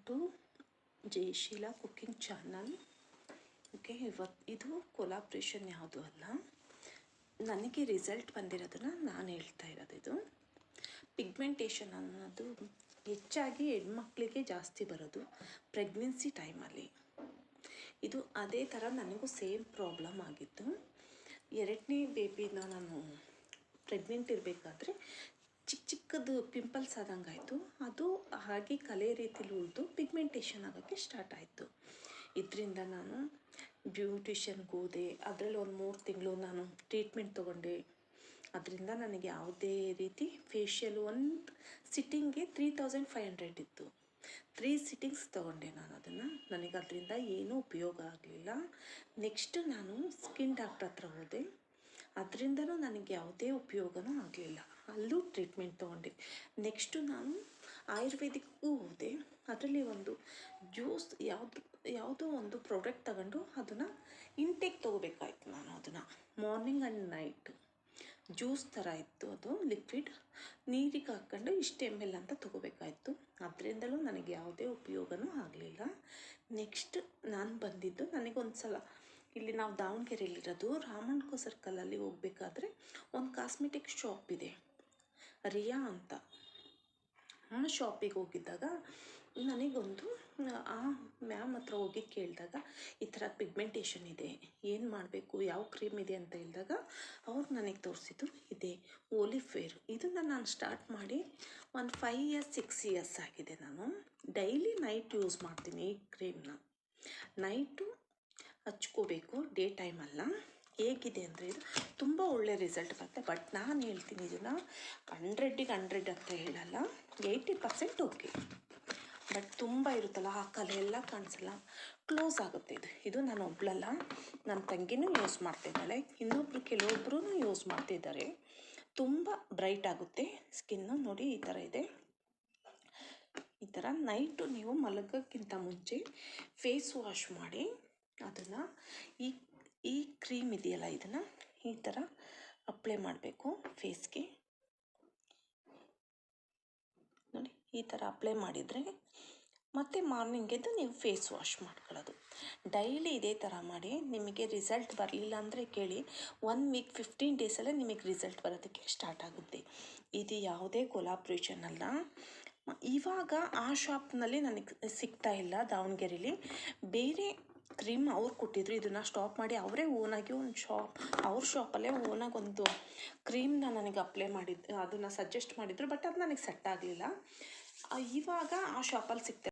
To Jayasheela cooking channel. Okay, ಇದು collaboration ಯಾವುದೂ ಅಲ್ಲ, ನನಗೆ ರಿಸಲ್ಟ್ ಬಂದಿರೋದನ್ನು ನಾನು ಹೇಳ್ತಾ ಇರೋದು. ಇದು ಪಿಗ್ಮೆಂಟೇಷನ್ ಅನ್ನೋದು ಹೆಚ್ಚಾಗಿ ಹೆಣ್ಮಕ್ಳಿಗೆ ಜಾಸ್ತಿ ಬರೋದು ಪ್ರೆಗ್ನೆನ್ಸಿ ಟೈಮಲ್ಲಿ. ಇದು ಅದೇ ಥರ ನನಗೂ ಸೇಮ್ ಪ್ರಾಬ್ಲಮ್ ಆಗಿತ್ತು. 2ನೇ ಬೇಬಿನ ನಾನು ಪ್ರೆಗ್ನೆಂಟ್ ಇರಬೇಕಾದ್ರೆ ಚಿಕ್ಕದು ಪಿಂಪಲ್ಸ್ ಆದಂಗಾಯಿತು. ಅದು ಹಾಗೆ ಕಲೆ ರೀತಿಲಿ ಉಳಿದು ಪಿಗ್ಮೆಂಟೇಷನ್ ಆಗೋಕ್ಕೆ ಸ್ಟಾರ್ಟ್ ಆಯಿತು. ಇದರಿಂದ ನಾನು ಬ್ಯೂಟಿಷನ್ಗೆ ಹೋದೆ. ಅದರಲ್ಲಿ ಒಂದು 3 ತಿಂಗಳು ನಾನು ಟ್ರೀಟ್ಮೆಂಟ್ ತೊಗೊಂಡೆ. ಅದರಿಂದ ನನಗೆ ಯಾವುದೇ ರೀತಿ ಫೇಶಿಯಲ್ ಒಂದು ಸಿಟ್ಟಿಂಗ್ಗೆ 3500 ಇತ್ತು. 3 ಸಿಟ್ಟಿಂಗ್ಸ್ ತೊಗೊಂಡೆ ನಾನು ಅದನ್ನು. ನನಗೆ ಅದರಿಂದ ಏನೂ ಉಪಯೋಗ ಆಗಲಿಲ್ಲ. ನೆಕ್ಸ್ಟ್ ನಾನು ಸ್ಕಿನ್ ಡಾಕ್ಟ್ರ್ ಹತ್ರ ಹೋದೆ. ಅದರಿಂದನೂ ನನಗೆ ಯಾವುದೇ ಉಪಯೋಗನೂ ಆಗಲಿಲ್ಲ. ಅಲ್ಲೂ ಟ್ರೀಟ್ಮೆಂಟ್ ತೊಗೊಂಡೆ. ನೆಕ್ಸ್ಟು ನಾನು ಆಯುರ್ವೇದಿಕ್ಗೂ ಹೋದೆ. ಅದರಲ್ಲಿ ಒಂದು ಜ್ಯೂಸ್ ಯಾವುದೋ ಒಂದು ಪ್ರಾಡಕ್ಟ್ ತಗೊಂಡು ಅದನ್ನು ಇಂಟೇಕ್ ತೊಗೋಬೇಕಾಯ್ತು. ನಾನು ಅದನ್ನು ಮಾರ್ನಿಂಗ್ ಆ್ಯಂಡ್ ನೈಟ್ ಜ್ಯೂಸ್ ಥರ ಇತ್ತು. ಅದು ಲಿಕ್ವಿಡ್ ನೀರಿಗೆ ಹಾಕ್ಕೊಂಡು ಇಷ್ಟು ml ಅಂತ ತೊಗೋಬೇಕಾಯ್ತು. ಅದರಿಂದಲೂ ನನಗೆ ಯಾವುದೇ ಉಪಯೋಗನೂ ಆಗಲಿಲ್ಲ. ನೆಕ್ಸ್ಟ್ ನಾನು ಬಂದಿದ್ದು, ನನಗೊಂದು ಸಲ ಇಲ್ಲಿ ನಾವು ದಾವಣಗೆರೆಯಲ್ಲಿರೋದು ರಾಮಣ್ಕೋ ಸರ್ಕಲಲ್ಲಿ ಹೋಗ್ಬೇಕಾದ್ರೆ ಒಂದು ಕಾಸ್ಮೆಟಿಕ್ ಶಾಪ್ ಇದೆ, ರಿಯಾ ಅಂತ. ಆ ಶಾಪಿಗೆ ಹೋಗಿದ್ದಾಗ ನನಗೊಂದು ಆ ಮ್ಯಾಮ್ ಹತ್ರ ಹೋಗಿ ಕೇಳಿದಾಗ ಈ ಥರ ಪಿಗ್ಮೆಂಟೇಷನ್ ಇದೆ, ಏನು ಮಾಡಬೇಕು, ಯಾವ ಕ್ರೀಮ್ ಇದೆ ಅಂತ ಹೇಳಿದಾಗ ಅವ್ರು ನನಗೆ ತೋರಿಸಿದ್ದು ಇದೆ ಓಲಿಫೇರ್. ಇದನ್ನು ನಾನು ಸ್ಟಾರ್ಟ್ ಮಾಡಿ ಒಂದು 5 ಇಯರ್ಸ್ 6 ಇಯರ್ಸ್ ಆಗಿದೆ. ನಾನು ಡೈಲಿ ನೈಟ್ ಯೂಸ್ ಮಾಡ್ತೀನಿ ಈ ಕ್ರೀಮ್ನ. Night ಹಚ್ಕೋಬೇಕು, day ಟೈಮಲ್ಲ. ಹೇಗಿದೆ ಅಂದರೆ ಇದು ತುಂಬ ಒಳ್ಳೆ ರಿಸಲ್ಟ್ ಬರುತ್ತೆ. ಬಟ್ ನಾನು ಹೇಳ್ತೀನಿ ಇದನ್ನು 100ಗೆ 100 ಅಂತ ಹೇಳಲ್ಲ, 80% ಓಕೆ. ಬಟ್ ತುಂಬ ಇರುತ್ತಲ್ಲ, ಆ ಕಲೆ ಎಲ್ಲ ಕಾಣಿಸಲ್ಲ, ಕ್ಲೋಸ್ ಆಗುತ್ತೆ. ಇದು ನಾನು ಒಬ್ಳಲ್ಲ, ನನ್ನ ತಂಗಿನೂ ಯೂಸ್ ಮಾಡ್ತಿದ್ದಾಳೆ, ಇನ್ನೊಬ್ರು ಕೆಲವೊಬ್ಬರೂ ಯೂಸ್ ಮಾಡ್ತಿದ್ದಾರೆ. ತುಂಬ ಬ್ರೈಟ್ ಆಗುತ್ತೆ ಸ್ಕಿನ್ನು. ನೋಡಿ ಈ ಥರ ಇದೆ. ಈ ಥರ ನೈಟು ನೀವು ಮಲಗೋಕ್ಕಿಂತ ಮುಂಚೆ ಫೇಸ್ ವಾಶ್ ಮಾಡಿ ಅದನ್ನು ಈ ಕ್ರೀಮ್ ಇದೆಯಲ್ಲ ಇದನ್ನು ಈ ಥರ ಅಪ್ಲೈ ಮಾಡಬೇಕು ಫೇಸ್ಗೆ. ನೋಡಿ ಈ ಥರ ಅಪ್ಲೈ ಮಾಡಿದರೆ ಮತ್ತೆ ಮಾರ್ನಿಂಗ್ ಎದ್ದು ನೀವು ಫೇಸ್ ವಾಶ್ ಮಾಡ್ಕೊಳ್ಳೋದು. ಡೈಲಿ ಇದೇ ಥರ ಮಾಡಿ. ನಿಮಗೆ ರಿಸಲ್ಟ್ ಬರಲಿಲ್ಲ ಅಂದರೆ ಕೇಳಿ, 1 ವೀಕ್ 15 ಡೇಸಲ್ಲೇ ನಿಮಗೆ ರಿಸಲ್ಟ್ ಬರೋದಕ್ಕೆ ಸ್ಟಾರ್ಟ್ ಆಗುತ್ತೆ. ಇದು ಯಾವುದೇ ಕೊಲಾಬ್ರೇಷನ್ ಅಲ್ಲ. ಇವಾಗ ಆ ಶಾಪ್ನಲ್ಲಿ ನನಗೆ ಸಿಗ್ತಾ ಇಲ್ಲ ದಾವಣಗೆರೆಯಲ್ಲಿ. ಬೇರೆ ಕ್ರೀಮ್ ಅವ್ರು ಕೊಟ್ಟಿದ್ರು, ಇದನ್ನು ಸ್ಟಾಪ್ ಮಾಡಿ ಅವರೇ ಓನಾಗಿ ಅವ್ರ ಶಾಪಲ್ಲೇ ಓನಾಗಿ ಒಂದು ಕ್ರೀಮ್ನ ನನಗೆ ಅಪ್ಲೈ ಮಾಡಿದ್ದು, ಅದನ್ನು ಸಜೆಸ್ಟ್ ಮಾಡಿದರು. ಬಟ್ ಅದು ನನಗೆ ಸೆಟ್ ಆಗಲಿಲ್ಲ. ಇವಾಗ ಆ ಶಾಪಲ್ಲಿ ಸಿಗ್ತಾ